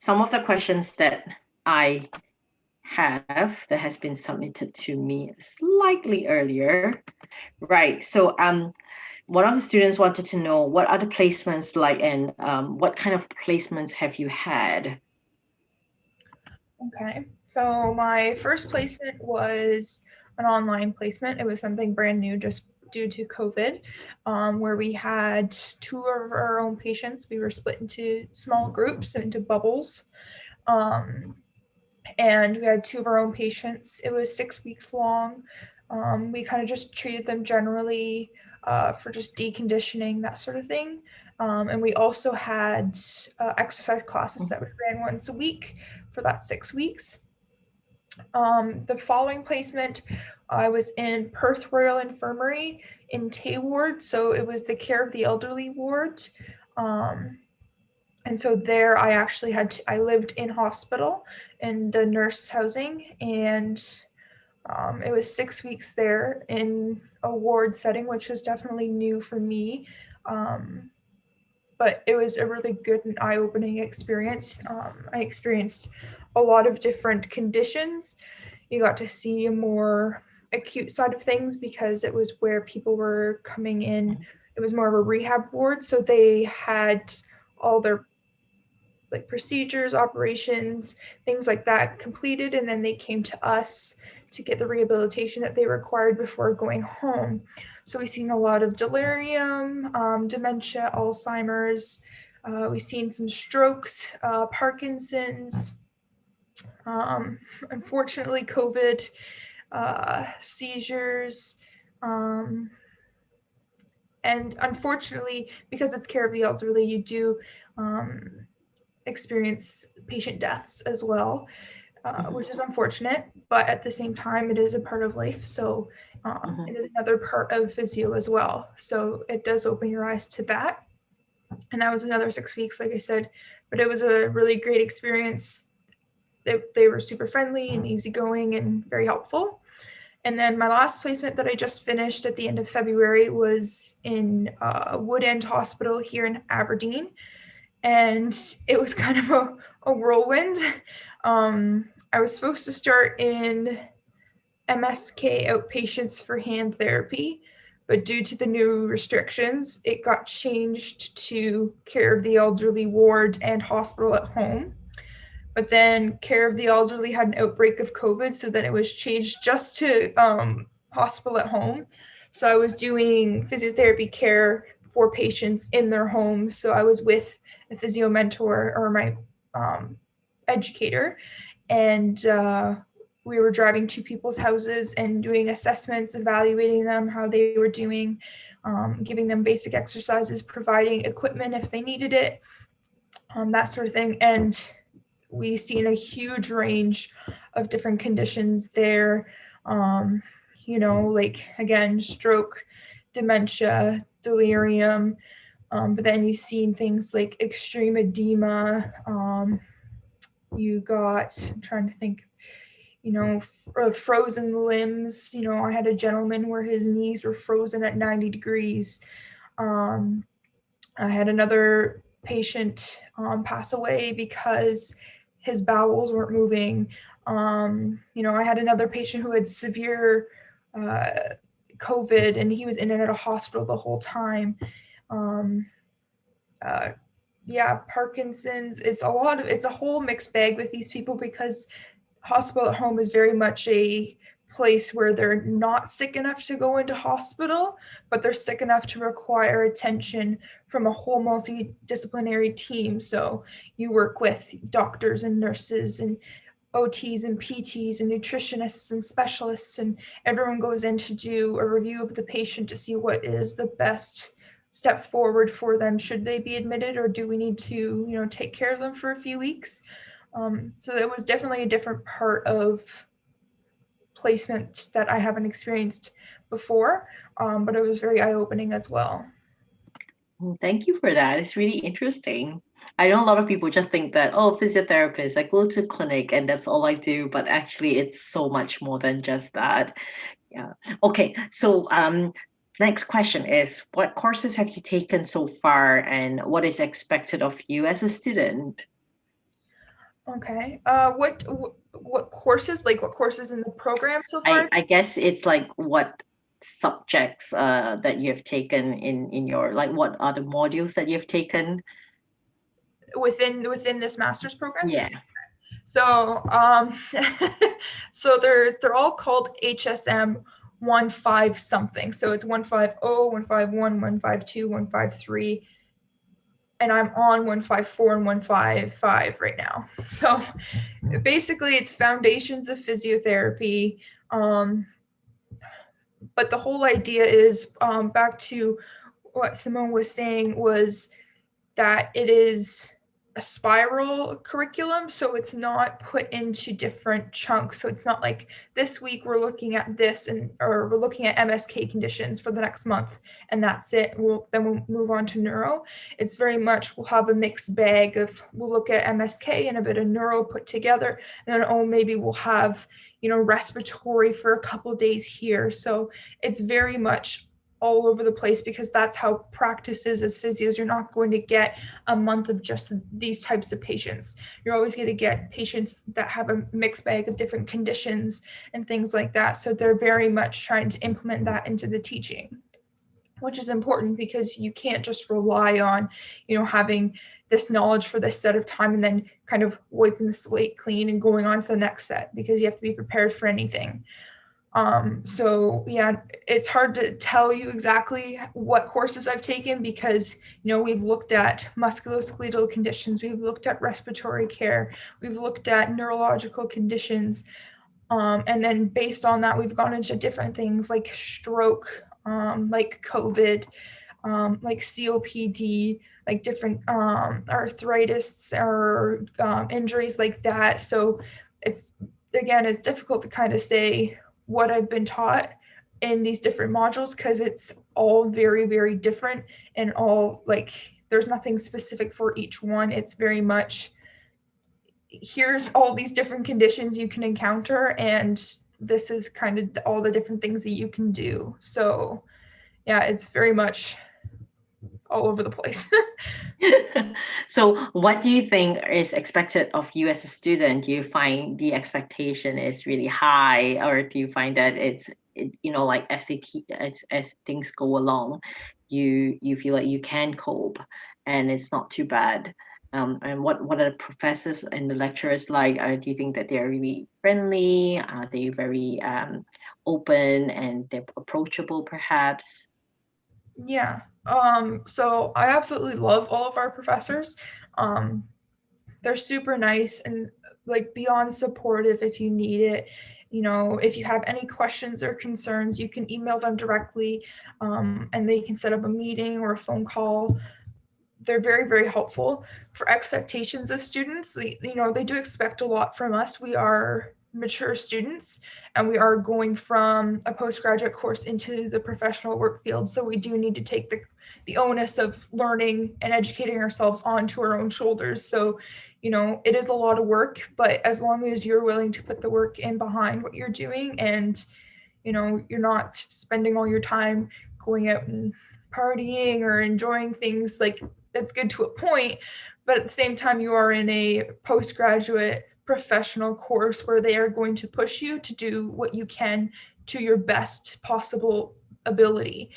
some of the questions that I have that has been submitted to me slightly earlier. Right. So one of the students wanted to know, what are the placements like, and what kind of placements have you had? Okay, so my first placement was an online placement. It was something brand new just due to COVID, where we had two of our own patients. We were split into small groups, into bubbles. And we had two of our own patients. It was 6 weeks long. We kind of just treated them generally for just deconditioning, that sort of thing. And we also had exercise classes that we ran once a week for that 6 weeks. The following placement, I was in Perth Royal Infirmary in Tay Ward. So it was the care of the elderly ward. And so there I actually I lived in hospital in the nurse housing, and it was 6 weeks there in a ward setting, which was definitely new for me. But it was a really good and eye-opening experience. I experienced a lot of different conditions. You got to see a more acute side of things because it was where people were coming in. It was more of a rehab ward, so they had all their like procedures, operations, things like that completed, and then they came to us to get the rehabilitation that they required before going home. So we've seen a lot of delirium, dementia, Alzheimer's. We've seen some strokes, Parkinson's. Unfortunately, COVID, seizures, and unfortunately, because it's care of the elderly, you do experience patient deaths as well, which is unfortunate, but at the same time, it is a part of life. So it is another part of physio as well. So it does open your eyes to that. And that was another 6 weeks, like I said, but it was a really great experience. They were super friendly and easygoing and very helpful. And then my last placement that I just finished at the end of February was in Wood End Hospital here in Aberdeen. And it was kind of a whirlwind. I was supposed to start in MSK outpatients for hand therapy, but due to the new restrictions, it got changed to care of the elderly ward and hospital at home. But then care of the elderly had an outbreak of COVID, so then it was changed just to hospital at home. So I was doing physiotherapy care for patients in their homes. So I was with a physio mentor or my educator, and we were driving to people's houses and doing assessments, evaluating them, how they were doing, giving them basic exercises, providing equipment if they needed it, that sort of thing. And we've seen a huge range of different conditions there. Like again, stroke, dementia, delirium. But then you've seen things like extreme edema. You got, I'm trying to think, frozen limbs. I had a gentleman where his knees were frozen at 90 degrees. I had another patient pass away because his bowels weren't moving. I had another patient who had severe COVID, and he was in and out of hospital the whole time. Parkinson's. It's a whole mixed bag with these people because hospital at home is very much a place where they're not sick enough to go into hospital, but they're sick enough to require attention from a whole multidisciplinary team. So you work with doctors and nurses and OTs and PTs and nutritionists and specialists, and everyone goes in to do a review of the patient to see what is the best step forward for them. Should they be admitted, or do we need to, take care of them for a few weeks? So it was definitely a different part of placement that I haven't experienced before, but it was very eye-opening as well. Thank you for that. It's really interesting. I know a lot of people just think that, oh, physiotherapist, I go to clinic and that's all I do, but actually it's so much more than just that. Yeah. Okay. So next question is, what courses have you taken so far and what is expected of you as a student? Okay. What courses, like what courses in the program so far? I guess it's like what subjects that you have taken in your, like what are the modules that you've taken? Within this master's program? Yeah. So so they're all called HSM 15 something. So it's 150, 151, 152, 153, and I'm on 154 and 155 right now. So basically it's foundations of physiotherapy. But the whole idea is, back to what Simone was saying, was that it is a spiral curriculum, so it's not put into different chunks. So it's not like this week we're looking at this, and or we're looking at MSK conditions for the next month and that's it. We'll move on to neuro. It's very much, we'll have a mixed bag of, we'll look at MSK and a bit of neuro put together, and then maybe we'll have respiratory for a couple days here. So it's very much all over the place, because that's how practice is as physios. You're not going to get a month of just these types of patients. You're always going to get patients that have a mixed bag of different conditions and things like that. So they're very much trying to implement that into the teaching, which is important, because you can't just rely on, having this knowledge for this set of time and then kind of wiping the slate clean and going on to the next set, because you have to be prepared for anything. So yeah, it's hard to tell you exactly what courses I've taken, because we've looked at musculoskeletal conditions, we've looked at respiratory care, we've looked at neurological conditions, and then based on that we've gone into different things like stroke, like COVID, like COPD, like different arthritis or injuries like that. So it's difficult to kind of say what I've been taught in these different modules, because it's all very, very different, and all, like, there's nothing specific for each one. It's very much, here's all these different conditions you can encounter, and this is kind of all the different things that you can do. So yeah, it's very much all over the place. So what do you think is expected of you as a student? Do you find the expectation is really high, or do you find that like as things go along, you feel like you can cope and it's not too bad? And what are the professors and the lecturers like? Do you think that they are really friendly? Are they very open and they're approachable, perhaps? Yeah. So I absolutely love all of our professors. Um, they're super nice and like beyond supportive if you need it. If you have any questions or concerns, you can email them directly, and they can set up a meeting or a phone call. They're very, very helpful. For expectations as students, they do expect a lot from us. We are mature students, and we are going from a postgraduate course into the professional work field. So we do need to take the onus of learning and educating ourselves onto our own shoulders. So, it is a lot of work, but as long as you're willing to put the work in behind what you're doing, and, you're not spending all your time going out and partying or enjoying things, like, that's good to a point, but at the same time you are in a postgraduate professional course where they are going to push you to do what you can to your best possible ability,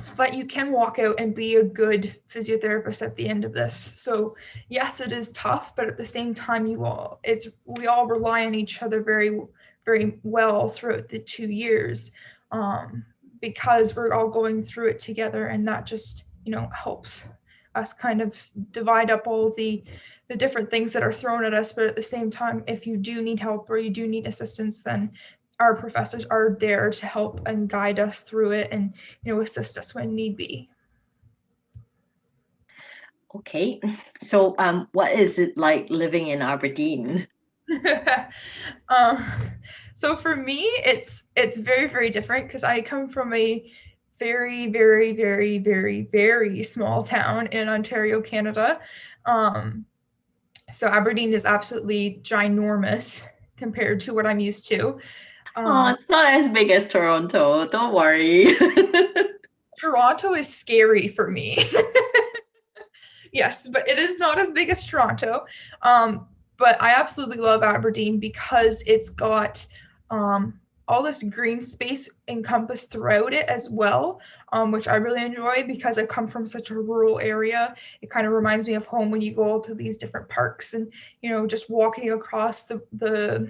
so that you can walk out and be a good physiotherapist at the end of this. So yes, it is tough, but at the same time we all rely on each other very, very well throughout the 2 years, because we're all going through it together, and that just helps us kind of divide up all the different things that are thrown at us. But at the same time, if you do need help or you do need assistance, then our professors are there to help and guide us through it, and assist us when need be. Okay. So what is it like living in Aberdeen? um, so for me, it's very, very different, because I come from a very, very, very, very, very small town in Ontario, Canada. So Aberdeen is absolutely ginormous compared to what I'm used to. Oh, it's not as big as Toronto. Don't worry. Toronto is scary for me. Yes, but it is not as big as Toronto. But I absolutely love Aberdeen because it's got all this green space encompassed throughout it as well, which I really enjoy because I come from such a rural area. It kind of reminds me of home when you go to these different parks and, just walking across the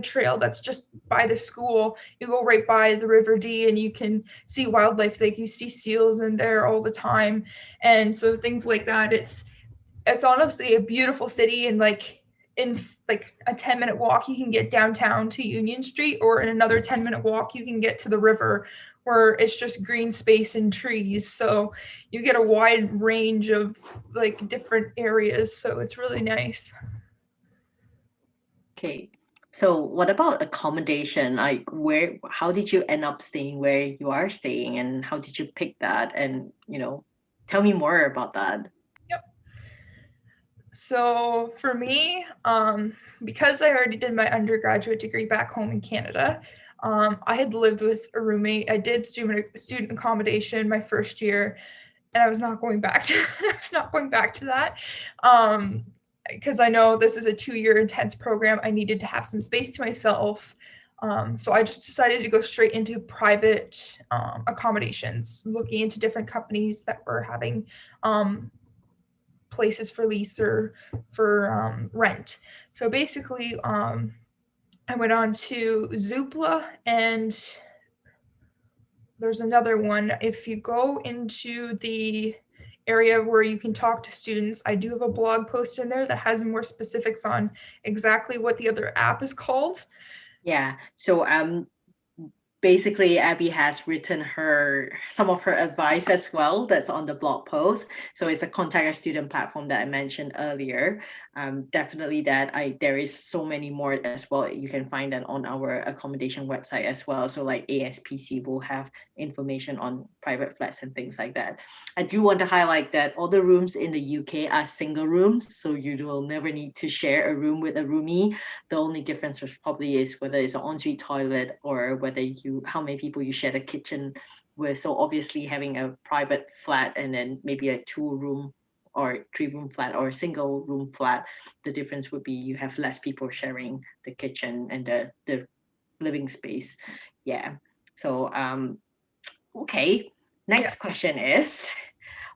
trail that's just by the school. You go right by the River Dee and you can see wildlife. Like you see seals in there all the time. And so things like that, it's honestly a beautiful city, and like in like a 10-minute walk you can get downtown to Union Street, or in another 10-minute walk you can get to the river where it's just green space and trees. So you get a wide range of like different areas, so it's really nice. Okay. So what about accommodation? Like how did you end up staying where you are staying, and how did you pick that? And, tell me more about that. Yep. So for me, because I already did my undergraduate degree back home in Canada, I had lived with a roommate. I did student accommodation my first year, and I was not going back to I was not going back to that. Because I know this is a 2-year intense program. I needed to have some space to myself. So I just decided to go straight into private accommodations, looking into different companies that were having places for lease or for rent. So basically, I went on to Zoopla, and there's another one. If you go into the area where you can talk to students, I do have a blog post in there that has more specifics on exactly what the other app is called. Yeah. So basically Abby has written some of her advice as well that's on the blog post. So it's a contact a student platform that I mentioned earlier. Definitely there is so many more as well. You can find that on our accommodation website as well. So like ASPC will have information on private flats and things like that. I do want to highlight that all the rooms in the UK are single rooms, so you will never need to share a room with a roomie. The only difference probably is whether it's an ensuite toilet or how many people you share the kitchen with. So obviously having a private flat and then maybe a 2-room or 3-room flat or a single room flat, the difference would be you have less people sharing the kitchen and the living space. Yeah. So okay. Next question is,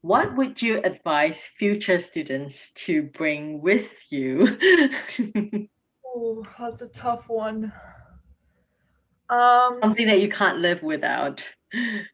what would you advise future students to bring with you? Oh, that's a tough one. Something that you can't live without. You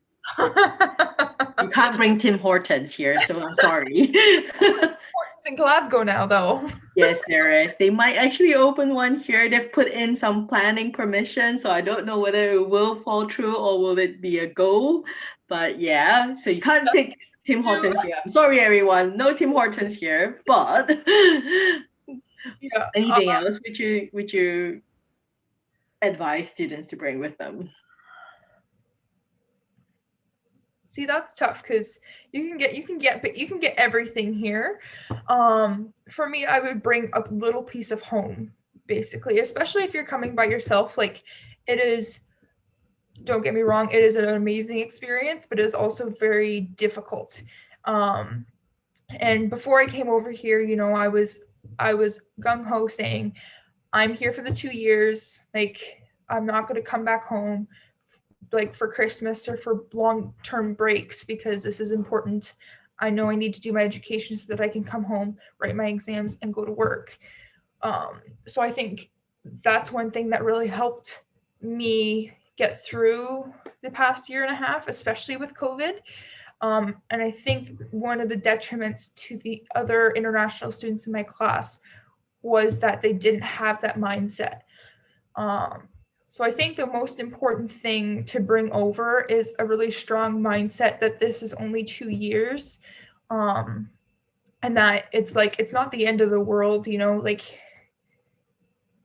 can't bring Tim Hortons here, so I'm sorry. It's in Glasgow now, though. Yes, there is. They might actually open one here. They've put in some planning permission, so I don't know whether it will fall through or will it be a go. But yeah, so you can't take Tim Hortons here. I'm sorry, everyone. No Tim Hortons here. But Yeah. anything else would you advise students to bring with them? See, that's tough because you can get everything here. For me, I would bring a little piece of home, basically, especially if you're coming by yourself. Like, it is. Don't get me wrong, it is an amazing experience, but it is also very difficult. And before I came over here, I was gung ho saying, I'm here for the 2 years. Like, I'm not going to come back home like for Christmas or for long-term breaks because this is important. I know I need to do my education so that I can come home, write my exams, and go to work. So I think that's one thing that really helped me get through the past year and a half, especially with COVID. And I think one of the detriments to the other international students in my class was that they didn't have that mindset. Um, so I think the most important thing to bring over is a really strong mindset that this is only 2 years. And that it's like, it's not the end of the world, like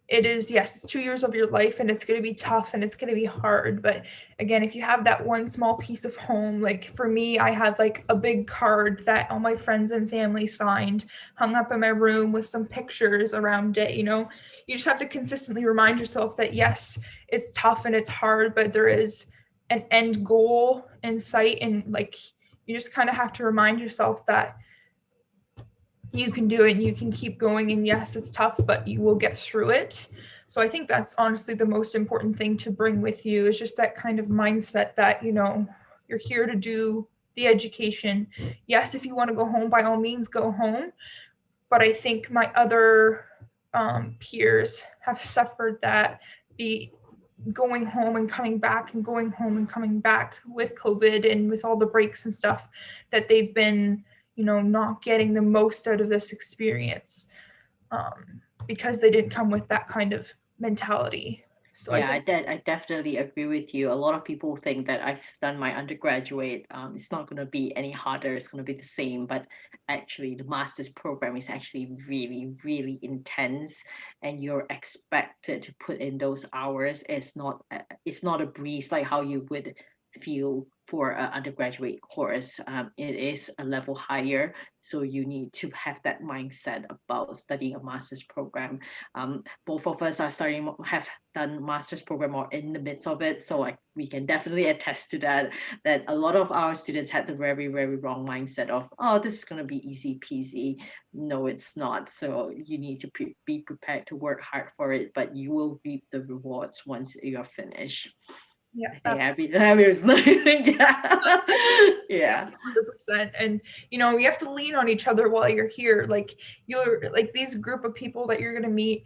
it is, yes, it's 2 years of your life and it's going to be tough and it's going to be hard. But again, if you have that one small piece of home, like for me, I had like a big card that all my friends and family signed, hung up in my room with some pictures around it. You just have to consistently remind yourself that yes, it's tough and it's hard, but there is an end goal in sight. And like, you just kind of have to remind yourself that you can do it and you can keep going. And yes, it's tough, but you will get through it. So I think that's honestly the most important thing to bring with you, is just that kind of mindset that, you know, you're here to do the education. Yes, if you want to go home, by all means, go home. But I think my other peers have suffered that, be going home and coming back and going home and coming back with COVID and with all the breaks and stuff, that they've been, you know, not getting the most out of this experience because they didn't come with that kind of mentality. So I Yeah, think, I definitely agree with you. A lot of people think that I've done my undergraduate, it's not going to be any harder, it's going to be the same. But actually, the master's program is actually really, really intense, and you're expected to put in those hours. It's not a breeze like how you would feel for an undergraduate course. It is a level higher, so you need to have that mindset about studying a master's program. Both of us are have done master's program or in the midst of it, so we can definitely attest to that. That a lot of our students had the very, very wrong mindset of, oh, this is going to be easy peasy. No, it's not. So you need to be prepared to work hard for it, but you will reap the rewards once you're finished. yeah, Hey, absolutely. Abby was like, yeah. Yeah. 100%. And you know, you have to lean on each other while you're here. Like, you're like, these group of people that you're going to meet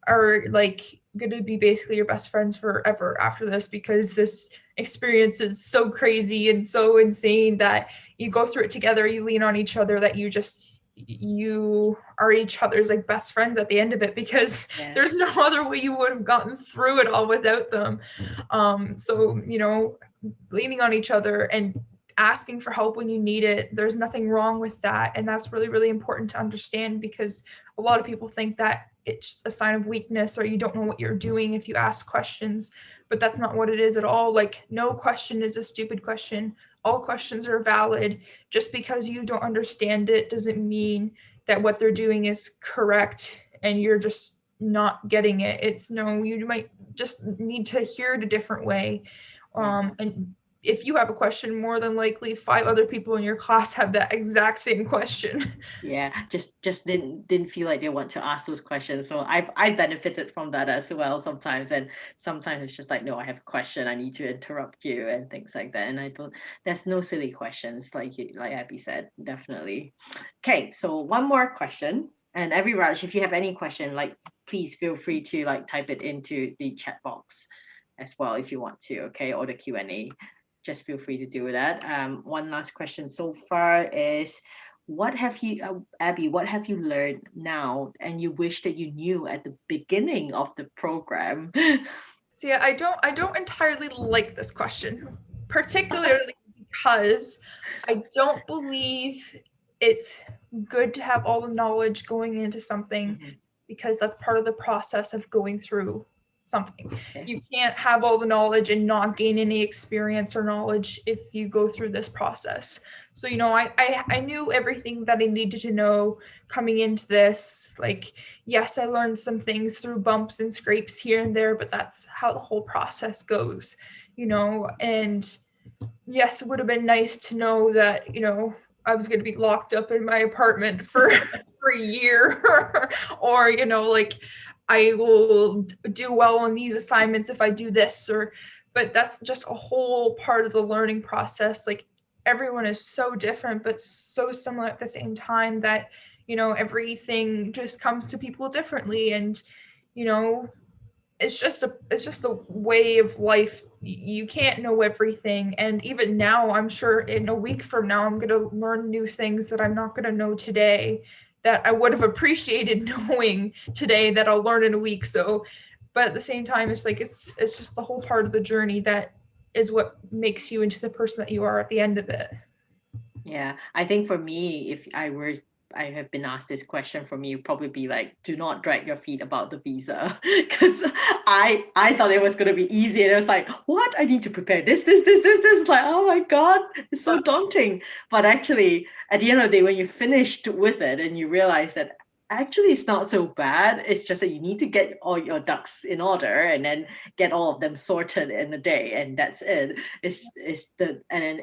are like going to be basically your best friends forever after this, because this experience is so crazy and so insane that you go through it together, you lean on each other, that you are each other's like best friends at the end of it, because Yeah. there's no other way you would have gotten through it all without them. So you know, leaning on each other and asking for help when you need it, there's nothing wrong with that. And that's really, really important to understand, because a lot of people think that it's a sign of weakness or you don't know what you're doing if you ask questions, but that's not what it is at all. Like, no question is a stupid question. All questions are valid. Just because you don't understand it doesn't mean that what they're doing is correct and you're just not getting it. It's no, you might just need to hear it a different way. And if you have a question, more than likely 5 other people in your class have that exact same question. Yeah, just didn't feel like they want to ask those questions. So I benefited from that as well sometimes. And sometimes it's just like, no, I have a question, I need to interrupt you and things like that. And I thought there's no silly questions, like Abby said, definitely. Okay, so one more question. And Abby Raj, if you have any question, like, please feel free to like type it into the chat box as well if you want to, okay, or the Q&A. Just feel free to do that. One last question so far is, what have you, Abby, what have you learned now and you wish that you knew at the beginning of the program? So yeah, I don't entirely like this question, particularly because I don't believe it's good to have all the knowledge going into something, Mhm. because that's part of the process of going through something. Okay. You can't have all the knowledge and not gain any experience or knowledge if you go through this process. So, you know, I knew everything that I needed to know coming into this. Like, yes, I learned some things through bumps and scrapes here and there, but that's how the whole process goes, you know. And yes, it would have been nice to know that, you know, I was going to be locked up in my apartment for a year or, you know, like, I will do well on these assignments if I do this, or, but that's just a whole part of the learning process. Like, everyone is so different, but so similar at the same time, that, you know, everything just comes to people differently. And, you know, it's just a way of life. You can't know everything, and even now, I'm sure in a week from now, I'm going to learn new things that I'm not going to know today, that I would have appreciated knowing today, that I'll learn in a week. So, but at the same time, it's like, it's just the whole part of the journey that is what makes you into the person that you are at the end of it. Yeah, I think for me, if I have been asked this question from you, probably be like, do not drag your feet about the visa. Because I thought it was gonna be easy. And it was like, what? I need to prepare this. Like, oh my God, it's so daunting. But actually, at the end of the day, when you finished with it and you realize that actually it's not so bad, it's just that you need to get all your ducks in order and then get all of them sorted in a day, and that's it. It's the and then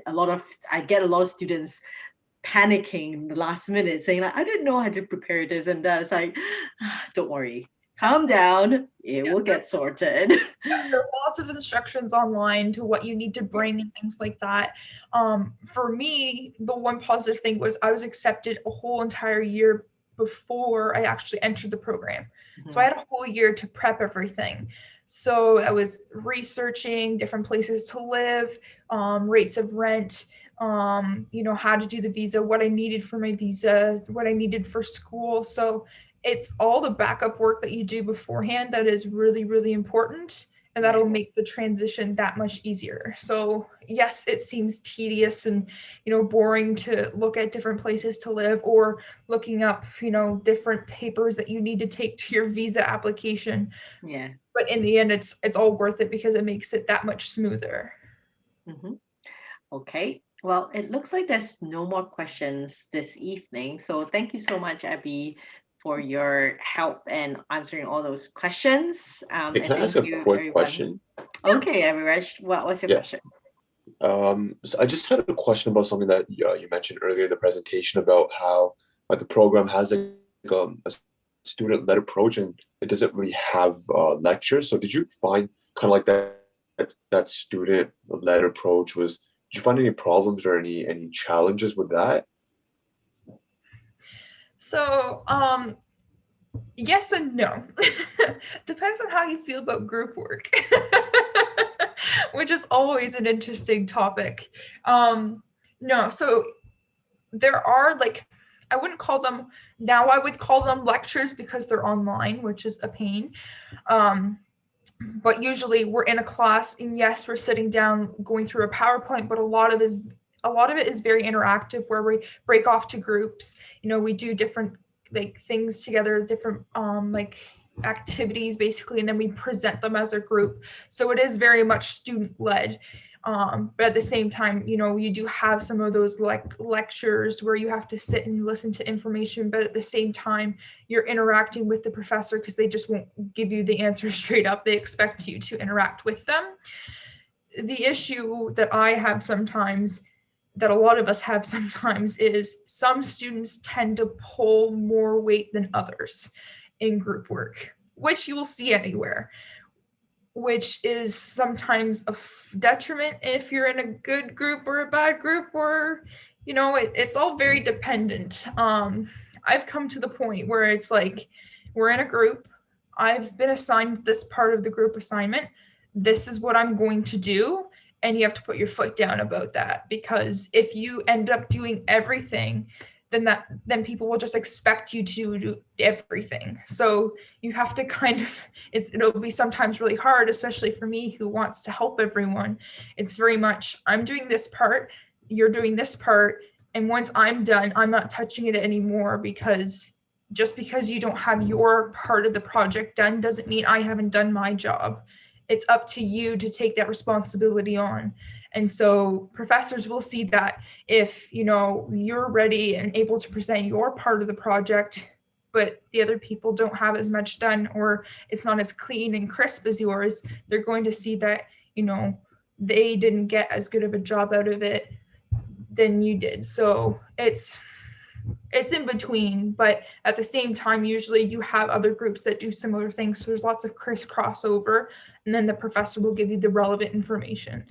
I get a lot of students panicking in the last minute, saying like, I didn't know how to prepare this and that. It's like, don't worry, calm down, it will get sorted. There's lots of instructions online to what you need to bring and things like that. For me, the one positive thing was I was accepted a whole entire year before I actually entered the program. So I had a whole year to prep everything. So I was researching different places to live, rates of rent, how to do the visa, what I needed for my visa, what I needed for school. So it's all the backup work that you do beforehand that is really, really important. And that'll make the transition that much easier. So yes, it seems tedious and, boring to look at different places to live or looking up, different papers that you need to take to your visa application. Yeah. But in the end, it's all worth it because it makes it that much smoother. Mm-hmm. Okay. Well, it looks like there's no more questions this evening. So thank you so much, Abby, for your help and answering all those questions. Hey, And can I ask thank a you, quick everyone. question? Okay, Aviraj, what was your Yeah. question? So I just had a question about something that you mentioned earlier in the presentation about how the program has a student-led approach and it doesn't really have lectures. So did you find kind of like that student-led approach did you find any problems or any challenges with that? So, yes and no. Depends on how you feel about group work, which is always an interesting topic. No, so there are I wouldn't call them now. I would call them lectures because they're online, which is a pain. But usually we're in a class, and yes, we're sitting down going through a PowerPoint, but a lot of it is very interactive, where we break off to groups. We do different things together, different activities basically, and then we present them as a group. So it is very much student led. But at the same time, you do have some of those lectures where you have to sit and listen to information, but at the same time, you're interacting with the professor because they just won't give you the answer straight up. They expect you to interact with them. The issue that I have sometimes, that a lot of us have sometimes, is some students tend to pull more weight than others in group work, which you will see anywhere, which is sometimes a detriment if you're in a good group or a bad group, or it's all very dependent. I've come to the point where it's like, we're in a group, I've been assigned this part of the group assignment, this is what I'm going to do, and you have to put your foot down about that, because if you end up doing everything, then people will just expect you to do everything. So you have to it'll be sometimes really hard, especially for me who wants to help everyone. It's very much, I'm doing this part, you're doing this part, and once I'm done, I'm not touching it anymore, because just because you don't have your part of the project done doesn't mean I haven't done my job. It's up to you to take that responsibility on. And so professors will see that if you're ready and able to present your part of the project, but the other people don't have as much done, or it's not as clean and crisp as yours, they're going to see that they didn't get as good of a job out of it than you did. So it's in between, but at the same time, usually you have other groups that do similar things, so there's lots of crossover, and then the professor will give you the relevant information.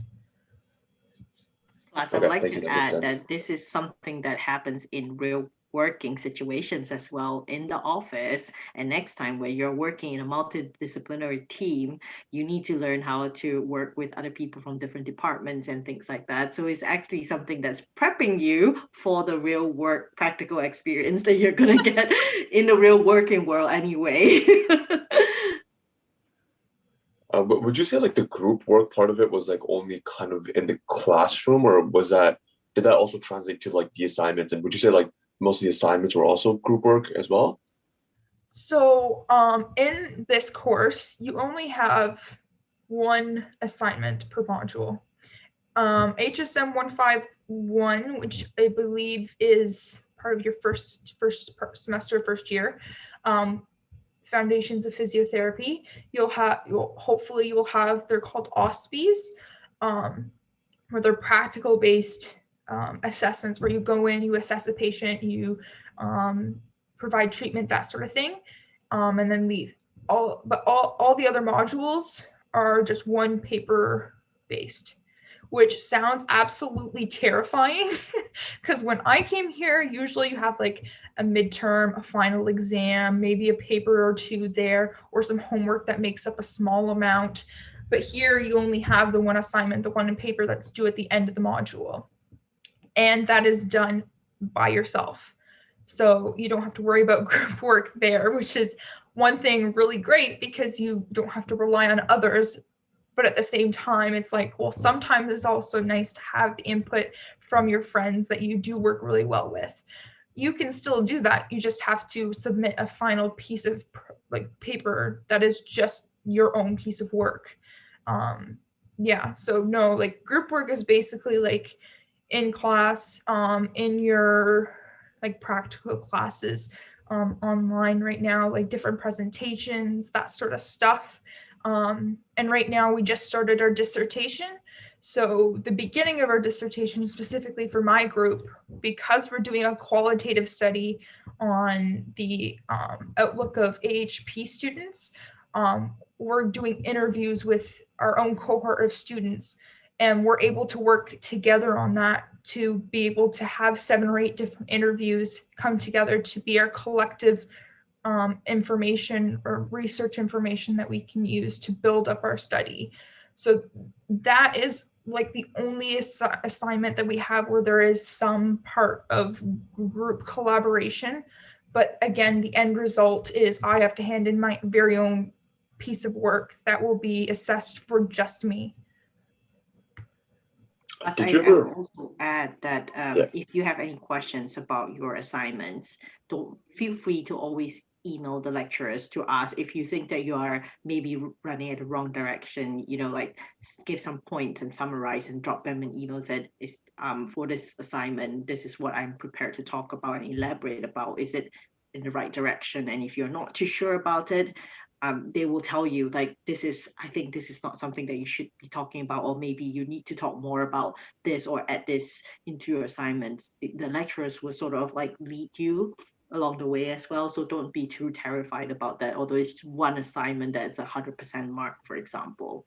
Plus, I'd Okay, like thank you. to That makes add sense. that this is something that happens in real working situations as well in the office. And next time when you're working in a multidisciplinary team, you need to learn how to work with other people from different departments and things like that. So it's actually something that's prepping you for the real work practical experience that you're going to get in the real working world anyway. But would you say like the group work part of it was like only kind of in the classroom, or did that also translate to like the assignments? And would you say like most of the assignments were also group work as well? So in this course, you only have one assignment per module. HSM 151, which I believe is part of your first semester, first year, Foundations of Physiotherapy. Hopefully you'll have, they're called OSPEs, where they're practical based assessments where you go in, you assess a patient, you provide treatment, that sort of thing, and then leave. All the other modules are just one paper based, which sounds absolutely terrifying because when I came here, usually you have like a midterm, a final exam, maybe a paper or two there, or some homework that makes up a small amount. But here you only have the one assignment, the one in paper that's due at the end of the module. And that is done by yourself. So you don't have to worry about group work there, which is one thing really great because you don't have to rely on others. But at the same time, it's like, well, sometimes it's also nice to have the input from your friends that you do work really well with. You can still do that. You just have to submit a final piece of like paper that is just your own piece of work. Yeah, so no, like group work is basically like in class, in your like practical classes, online right now, like different presentations, that sort of stuff. And right now we just started our dissertation. So the beginning of our dissertation, specifically for my group, because we're doing a qualitative study on the outlook of AHP students, we're doing interviews with our own cohort of students, and we're able to work together on that to be able to have 7 or 8 different interviews come together to be our collective information or research information that we can use to build up our study. So that is like the only assignment that we have where there is some part of group collaboration. But again, the end result is I have to hand in my very own piece of work that will be assessed for just me. Plus, Did I you ever? would also add that Yeah. if you have any questions about your assignments, don't feel free to always email the lecturers to ask if you think that you are maybe running in the wrong direction, like give some points and summarize and drop them an email that is for this assignment, this is what I'm prepared to talk about and elaborate about. Is it in the right direction? And if you're not too sure about it, they will tell you like, I think this is not something that you should be talking about, or maybe you need to talk more about this or add this into your assignments. The lecturers will sort of like lead you along the way as well. So don't be too terrified about that, although it's one assignment that's 100% mark, for example.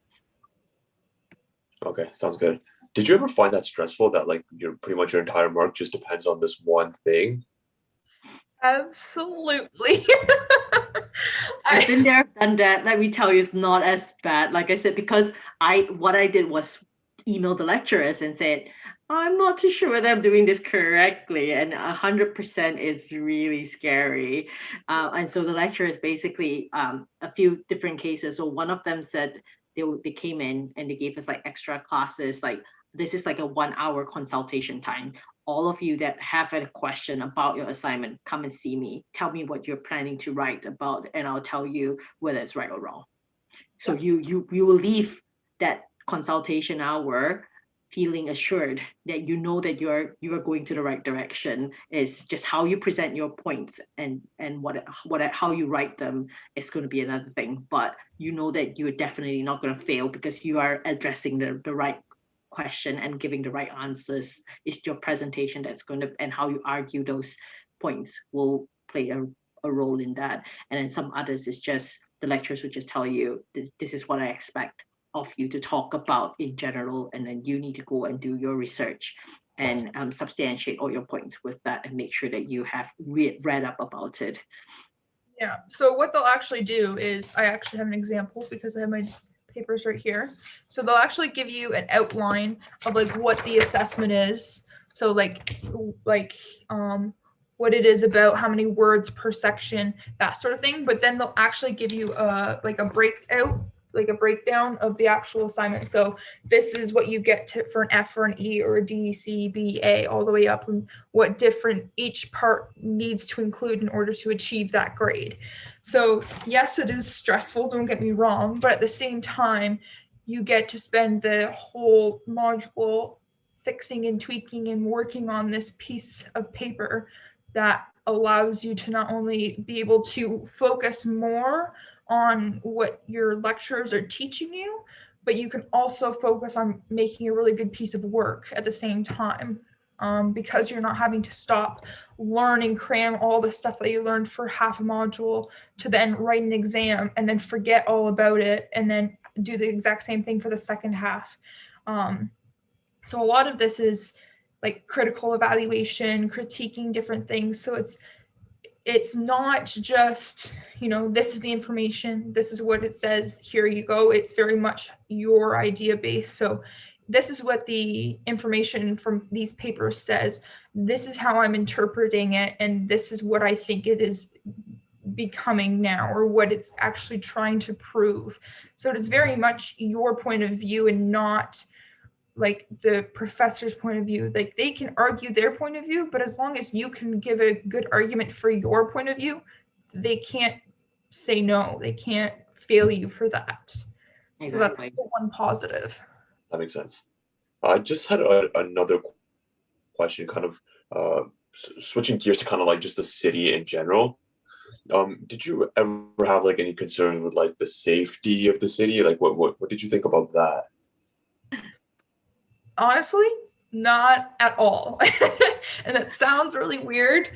Okay, sounds good. Did you ever find that stressful that like pretty much your entire mark just depends on this one thing? Absolutely. I've been there, done that. Let me tell you, it's not as bad. Like I said, because what I did was email the lecturers and said, I'm not too sure whether I'm doing this correctly. And 100% is really scary. And so the lecturers basically, a few different cases. So one of them said they came in and they gave us like extra classes, like this is like a 1 hour consultation time. All of you that have a question about your assignment, come and see me. Tell me what you're planning to write about, and I'll tell you whether it's right or wrong. So you will leave that consultation hour feeling assured that you know that you are going to the right direction. It's just how you present your points and how you write them is going to be another thing. But you know that you're definitely not going to fail because you are addressing the right question and giving the right answers. It's your presentation that's going to, and how you argue those points will play a role in that. And then some others is just the lecturers would just tell you, this is what I expect of you to talk about in general, and then you need to go and do your research and substantiate all your points with that and make sure that you have read up about it. Yeah, so what they'll actually do is, I actually have an example because I have my papers right here. So they'll actually give you an outline of like what the assessment is. So like what it is about, how many words per section, that sort of thing. But then they'll actually give you a breakdown of the actual assignment. So this is what you get for an F or an E or a D, C, B, A, all the way up, and what different each part needs to include in order to achieve that grade. So yes, it is stressful, don't get me wrong, but at the same time, you get to spend the whole module fixing and tweaking and working on this piece of paper that allows you to not only be able to focus more on what your lecturers are teaching you, but you can also focus on making a really good piece of work at the same time. because you're not having to stop, learn and cram all the stuff that you learned for half a module to then write an exam and then forget all about it and then do the exact same thing for the second half. So a lot of this is like critical evaluation, critiquing different things. So it's not just, this is the information, this is what it says, here you go. It's very much your idea based. So this is what the information from these papers says. This is how I'm interpreting it, and this is what I think it is becoming now, or what it's actually trying to prove. So it is very much your point of view and not like the professor's point of view. Like they can argue their point of view, but as long as you can give a good argument for your point of view, they can't say no. They can't fail you for that. Exactly. So that's one positive. That makes sense. I just had another question, kind of switching gears to kind of like just the city in general. Did you ever have like any concerns with like the safety of the city? Like what did you think about that? Honestly, not at all. And that sounds really weird.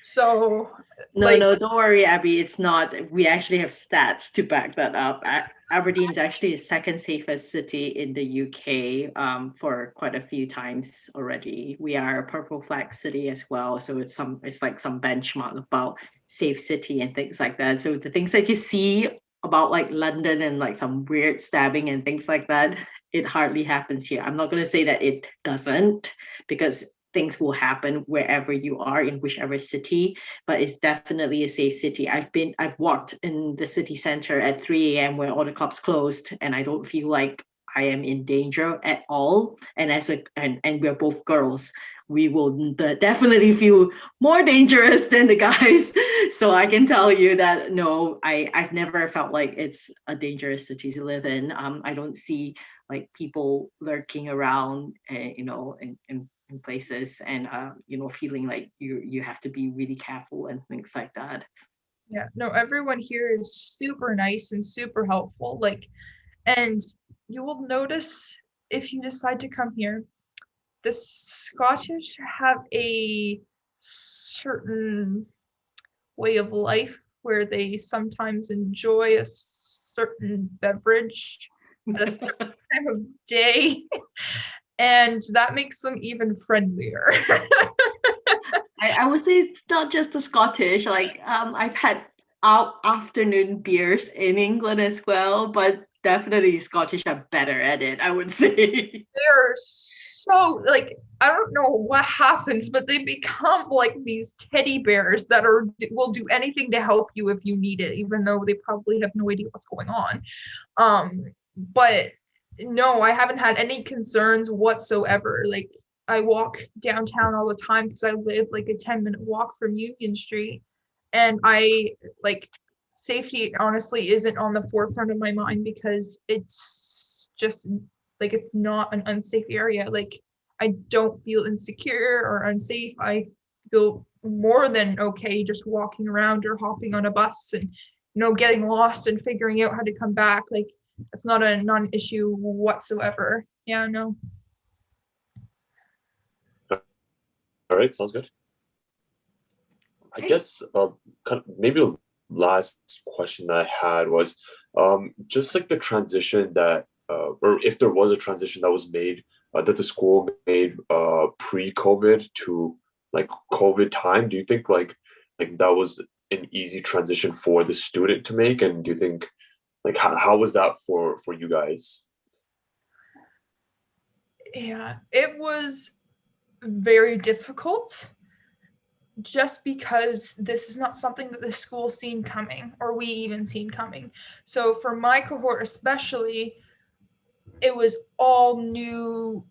So no, don't worry, Abby. It's not. We actually have stats to back that up. Aberdeen's actually the second safest city in the UK for quite a few times already. We are a purple flag city as well. So it's like some benchmark about safe city and things like that. So the things that you see about like London and like some weird stabbing and things like that, it hardly happens here. I'm not going to say that it doesn't, because things will happen wherever you are in whichever city, but it's definitely a safe city. I've walked in the city center at 3 a.m. where all the clubs closed, and I don't feel like I am in danger at all. And and we're both girls, we will definitely feel more dangerous than the guys. So I can tell you that no, I've never felt like it's a dangerous city to live in. I don't see like people lurking around, in places, and feeling like you have to be really careful and things like that. Yeah, no, everyone here is super nice and super helpful. And you will notice if you decide to come here, the Scottish have a certain way of life where they sometimes enjoy a certain beverage at a certain time of day, and that makes them even friendlier. I would say it's not just the Scottish. Like I've had afternoon beers in England as well, but definitely Scottish are better at it, I would say. They're so like, I don't know what happens, but they become like these teddy bears that will do anything to help you if you need it, even though they probably have no idea what's going on. But no, I haven't had any concerns whatsoever. Like I walk downtown all the time because I live like a 10-minute walk from Union Street, and safety honestly isn't on the forefront of my mind because it's just like, it's not an unsafe area. Like I don't feel insecure or unsafe. I feel more than okay just walking around or hopping on a bus and getting lost and figuring out how to come back. Like it's not an issue whatsoever. Yeah, no. All right, sounds good. I guess kind of maybe the last question that I had was just like the transition that, or if there was a transition that was made, that the school made pre-COVID to like COVID time. Do you think like that was an easy transition for the student to make? And do you think like how was that for you guys? Yeah, it was very difficult, just because this is not something that the school's seen coming, or we even seen coming. So for my cohort especially, it was all new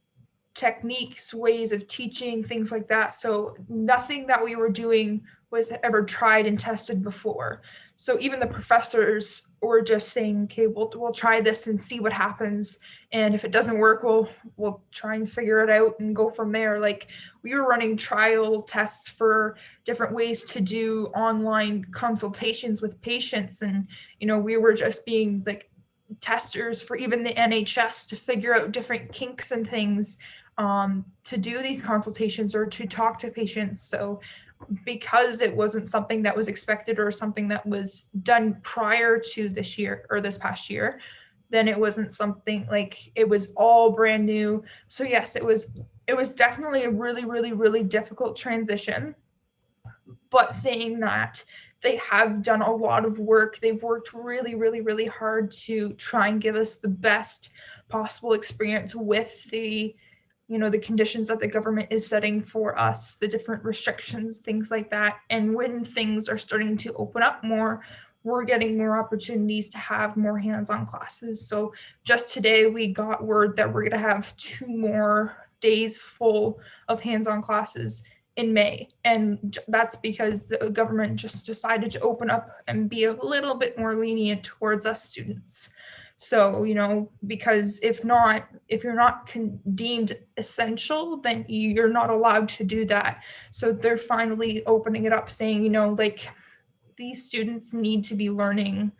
techniques, ways of teaching, things like that. So nothing that we were doing was ever tried and tested before. So even the professors were just saying, okay, we'll try this and see what happens. And if it doesn't work, we'll try and figure it out and go from there. Like we were running trial tests for different ways to do online consultations with patients. And, we were just being like testers for even the NHS to figure out different kinks and things. to do these consultations or to talk to patients. So because it wasn't something that was expected or something that was done prior to this year or this past year, then it wasn't something like it was all brand new. So yes, it was definitely a really, really, really difficult transition. But saying that, they have done a lot of work. They've worked really, really, really hard to try and give us the best possible experience with the the conditions that the government is setting for us, the different restrictions, things like that. And when things are starting to open up more, we're getting more opportunities to have more hands-on classes. So just today we got word that we're going to have 2 more days full of hands-on classes in May. And that's because the government just decided to open up and be a little bit more lenient towards us students. So, because if you're not deemed essential, then you're not allowed to do that. So they're finally opening it up, saying, like, these students need to be learning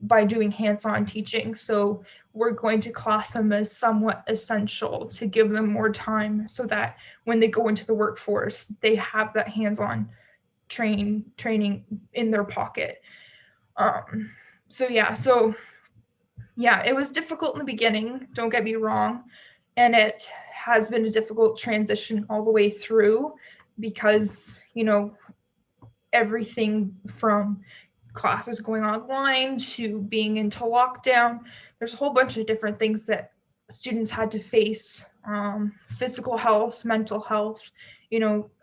by doing hands-on teaching. So we're going to class them as somewhat essential to give them more time so that when they go into the workforce, they have that hands-on training in their pocket. So it was difficult in the beginning, don't get me wrong. And it has been a difficult transition all the way through because, everything from classes going online to being into lockdown, there's a whole bunch of different things that students had to face. Physical health, mental health,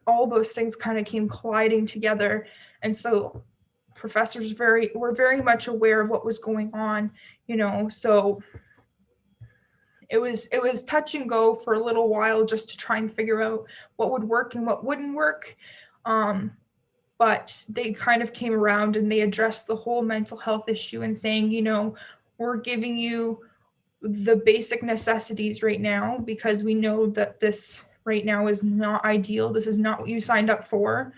all those things kind of came colliding together. And so professors were very much aware of what was going on, so it was touch and go for a little while just to try and figure out what would work and what wouldn't work. But they kind of came around and they addressed the whole mental health issue and saying, we're giving you the basic necessities right now because we know that this right now is not ideal. This is not what you signed up for,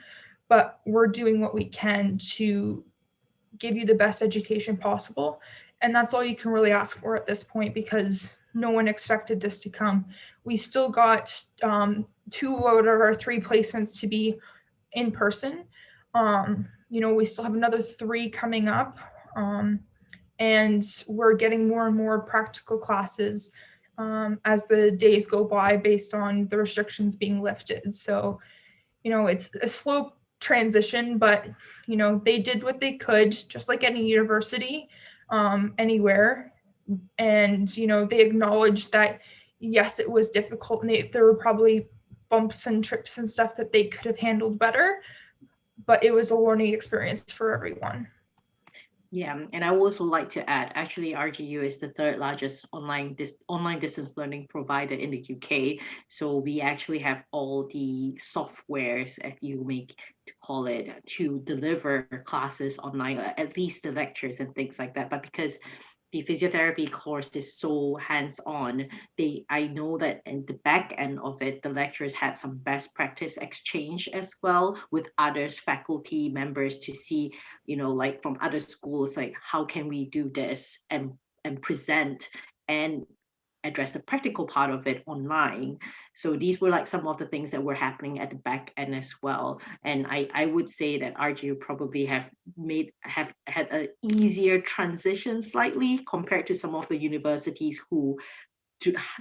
but we're doing what we can to give you the best education possible. And that's all you can really ask for at this point because no one expected this to come. We still got 2 out of our 3 placements to be in person. We still have another 3 coming up. And we're getting more and more practical classes as the days go by based on the restrictions being lifted. So, it's a slow transition, but, they did what they could, just like any university, anywhere. And, they acknowledged that, yes, it was difficult and there were probably bumps and trips and stuff that they could have handled better, but it was a learning experience for everyone. Yeah, and I would also like to add, actually, RGU is the 3rd largest online distance learning provider in the UK. So we actually have all the softwares, if you make to call it, to deliver classes online, at least the lectures and things like that. But because the physiotherapy course is so hands-on, I know that in the back end of it, the lecturers had some best practice exchange as well with others, faculty members, to see, like from other schools, like how can we do this and present and address the practical part of it online. So these were like some of the things that were happening at the back end as well. And I would say that RGU probably have had an easier transition slightly compared to some of the universities who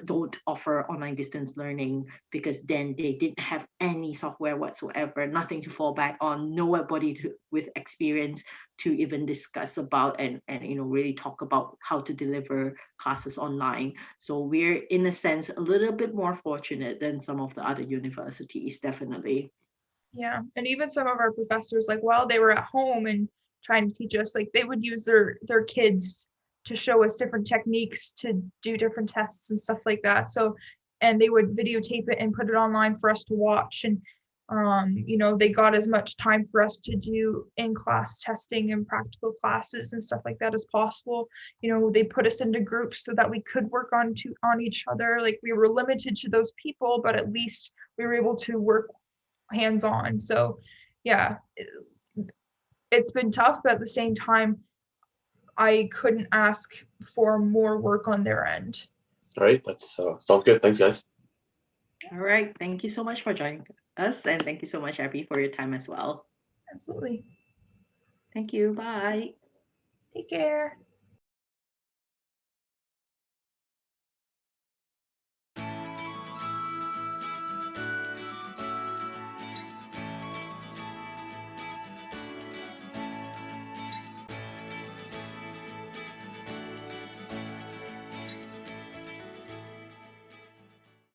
don't offer online distance learning, because then they didn't have any software whatsoever, nothing to fall back on, nobody with experience to even discuss about and really talk about how to deliver classes online. So we're in a sense a little bit more fortunate than some of the other universities, definitely. Yeah, and even some of our professors, like while they were at home and trying to teach us, like they would use their kids to show us different techniques to do different tests and stuff like that. So, and they would videotape it and put it online for us to watch. And they got as much time for us to do in-class testing and practical classes and stuff like that as possible. They put us into groups so that we could work on each other. Like we were limited to those people, but at least we were able to work hands-on. So yeah, it's been tough, but at the same time, I couldn't ask for more work on their end. All right, that's sounds good. Thanks, guys. All right. Thank you so much for joining us. And thank you so much, Abby, for your time as well. Absolutely. Thank you. Bye. Take care.